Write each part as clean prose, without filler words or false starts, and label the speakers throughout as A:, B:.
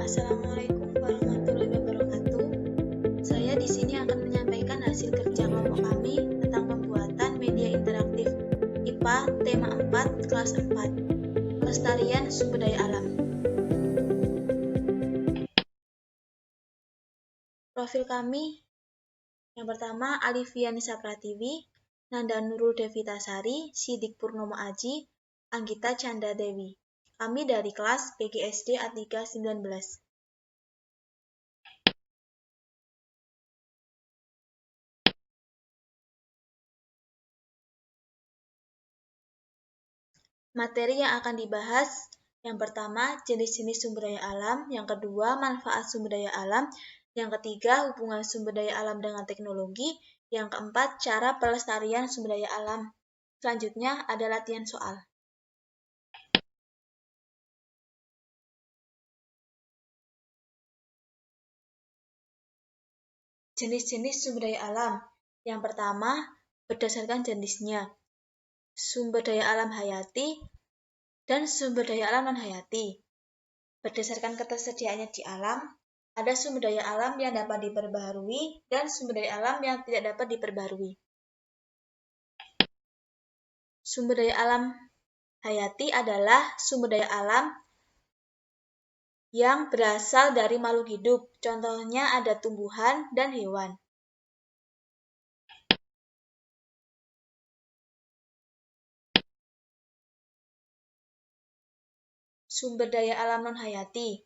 A: Assalamualaikum warahmatullahi wabarakatuh. Saya di sini akan menyampaikan hasil kerja kelompok kami tentang pembuatan media interaktif IPA tema 4 kelas 4, pelestarian sumber daya alam. Profil kami yang pertama Alivia Nisa Pratiwi, Nanda Nurul Devitasari, Sidik Purnomo Aji, Anggita Canda Dewi. Kami dari kelas PGSD A3 19. Materi yang akan dibahas, yang pertama jenis-jenis sumber daya alam, yang kedua manfaat sumber daya alam, yang ketiga hubungan sumber daya alam dengan teknologi, yang keempat cara pelestarian sumber daya alam. Selanjutnya ada latihan soal. Jenis-jenis sumber daya alam. Yang pertama, berdasarkan jenisnya. Sumber daya alam hayati dan sumber daya alam non-hayati. Berdasarkan ketersediaannya di alam, ada sumber daya alam yang dapat diperbaharui dan sumber daya alam yang tidak dapat diperbaharui. Sumber daya alam hayati adalah sumber daya alam yang berasal dari makhluk hidup. Contohnya ada tumbuhan dan hewan. Sumber daya alam non-hayati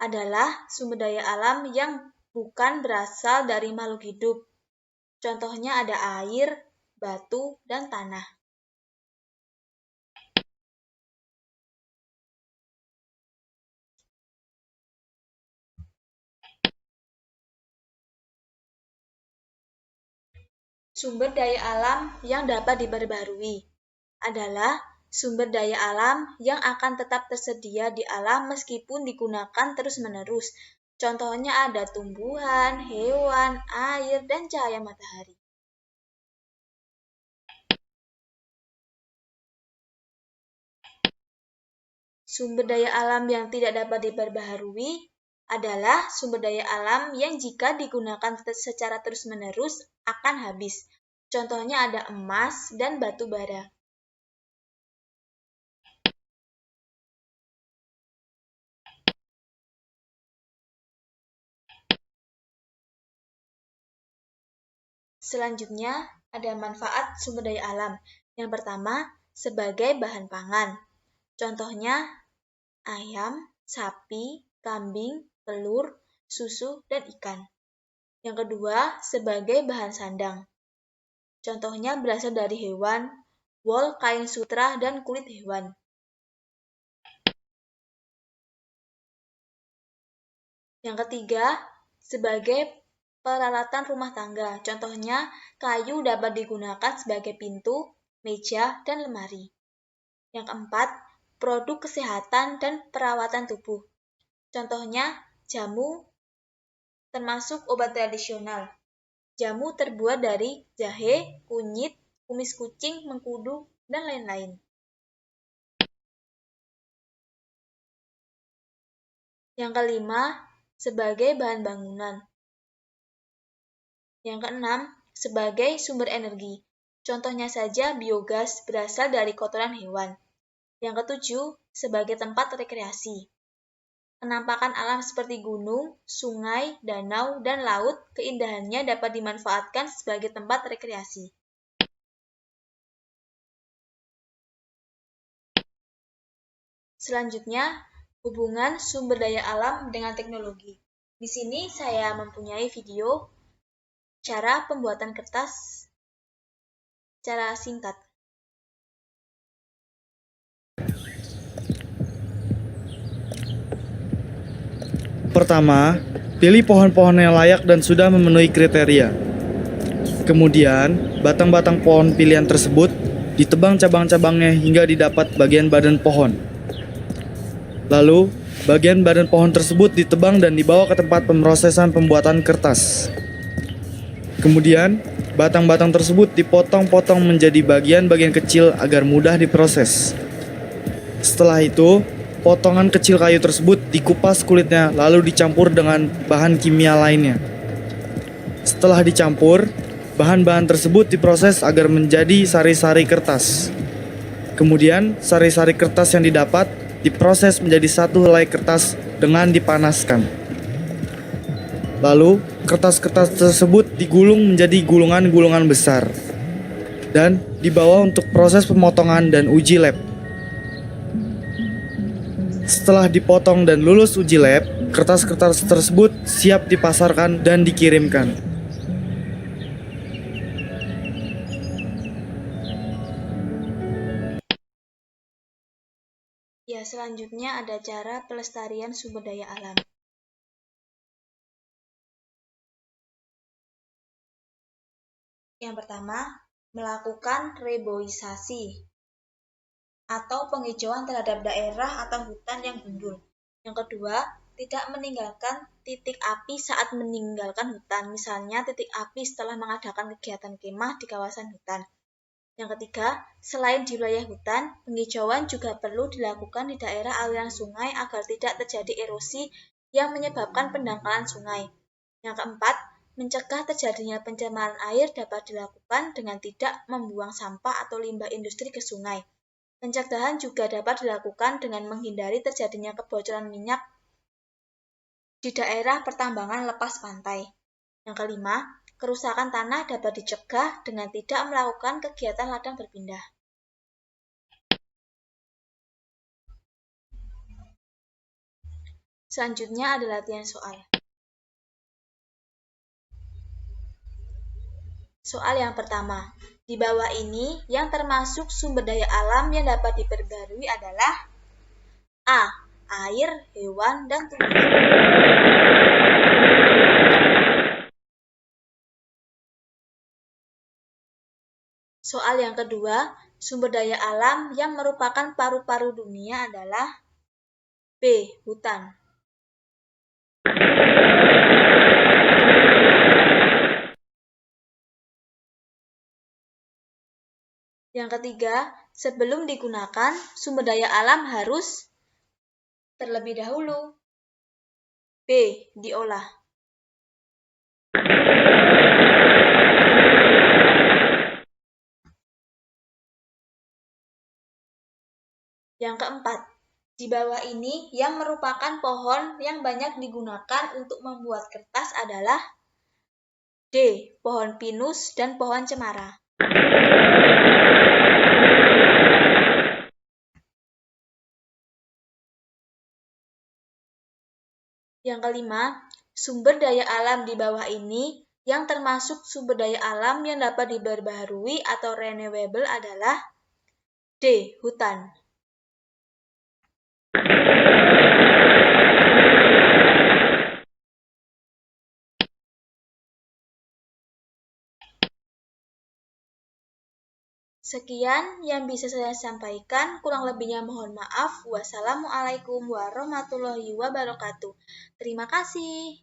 A: adalah sumber daya alam yang bukan berasal dari makhluk hidup. Contohnya ada air, batu, dan tanah. Sumber daya alam yang dapat diperbarui adalah sumber daya alam yang akan tetap tersedia di alam meskipun digunakan terus-menerus. Contohnya ada tumbuhan, hewan, air, dan cahaya matahari. Sumber daya alam yang tidak dapat diperbaharui adalah sumber daya alam yang jika digunakan secara terus-menerus akan habis. Contohnya ada emas dan batu bara. Selanjutnya, ada manfaat sumber daya alam. Yang pertama, sebagai bahan pangan. Contohnya, ayam, sapi, kambing, telur, susu, dan ikan. Yang kedua, sebagai bahan sandang. Contohnya berasal dari hewan, wol, kain sutra, dan kulit hewan. Yang ketiga, sebagai peralatan rumah tangga. Contohnya, kayu dapat digunakan sebagai pintu, meja, dan lemari. Yang keempat, produk kesehatan dan perawatan tubuh. Contohnya, jamu termasuk obat tradisional. Jamu terbuat dari jahe, kunyit, kumis kucing, mengkudu, dan lain-lain. Yang kelima, sebagai bahan bangunan. Yang keenam, sebagai sumber energi. Contohnya saja biogas berasal dari kotoran hewan. Yang ketujuh, sebagai tempat rekreasi. Penampakan alam seperti gunung, sungai, danau, dan laut, keindahannya dapat dimanfaatkan sebagai tempat rekreasi. Selanjutnya, hubungan sumber daya alam dengan teknologi. Di sini saya mempunyai video cara pembuatan kertas secara singkat.
B: Pertama, pilih pohon-pohon yang layak dan sudah memenuhi kriteria. Kemudian, batang-batang pohon pilihan tersebut ditebang cabang-cabangnya hingga didapat bagian badan pohon. Lalu, bagian badan pohon tersebut ditebang dan dibawa ke tempat pemrosesan pembuatan kertas. Kemudian, batang-batang tersebut dipotong-potong menjadi bagian-bagian kecil agar mudah diproses. Setelah itu, potongan kecil kayu tersebut dikupas kulitnya lalu dicampur dengan bahan kimia lainnya. Setelah dicampur, bahan-bahan tersebut diproses agar menjadi sari-sari kertas. Kemudian, sari-sari kertas yang didapat diproses menjadi satu helai kertas dengan dipanaskan. Lalu, kertas-kertas tersebut digulung menjadi gulungan-gulungan besar dan dibawa untuk proses pemotongan dan uji lab. Setelah dipotong dan lulus uji lab, kertas-kertas tersebut siap dipasarkan dan dikirimkan.
A: Ya, selanjutnya ada cara pelestarian sumber daya alam. Yang pertama, melakukan reboisasi atau penghijauan terhadap daerah atau hutan yang gundul. Yang kedua, tidak meninggalkan titik api saat meninggalkan hutan, misalnya titik api setelah mengadakan kegiatan kemah di kawasan hutan. Yang ketiga, selain di wilayah hutan, penghijauan juga perlu dilakukan di daerah aliran sungai agar tidak terjadi erosi yang menyebabkan pendangkalan sungai. Yang keempat, mencegah terjadinya pencemaran air dapat dilakukan dengan tidak membuang sampah atau limbah industri ke sungai. Pencegahan juga dapat dilakukan dengan menghindari terjadinya kebocoran minyak di daerah pertambangan lepas pantai. Yang kelima, kerusakan tanah dapat dicegah dengan tidak melakukan kegiatan ladang berpindah. Selanjutnya ada latihan soal. Soal yang pertama, di bawah ini yang termasuk sumber daya alam yang dapat diperbarui adalah A. Air, hewan, dan tumbuhan. Soal yang kedua, sumber daya alam yang merupakan paru-paru dunia adalah B. Hutan. Yang ketiga, sebelum digunakan, sumber daya alam harus terlebih dahulu B. Diolah. Yang keempat, di bawah ini yang merupakan pohon yang banyak digunakan untuk membuat kertas adalah D. Pohon pinus dan pohon cemara. Yang kelima, sumber daya alam di bawah ini yang termasuk sumber daya alam yang dapat diperbaharui atau renewable adalah D. Hutan. Sekian yang bisa saya sampaikan, kurang lebihnya mohon maaf. Wassalamualaikum warahmatullahi wabarakatuh. Terima kasih.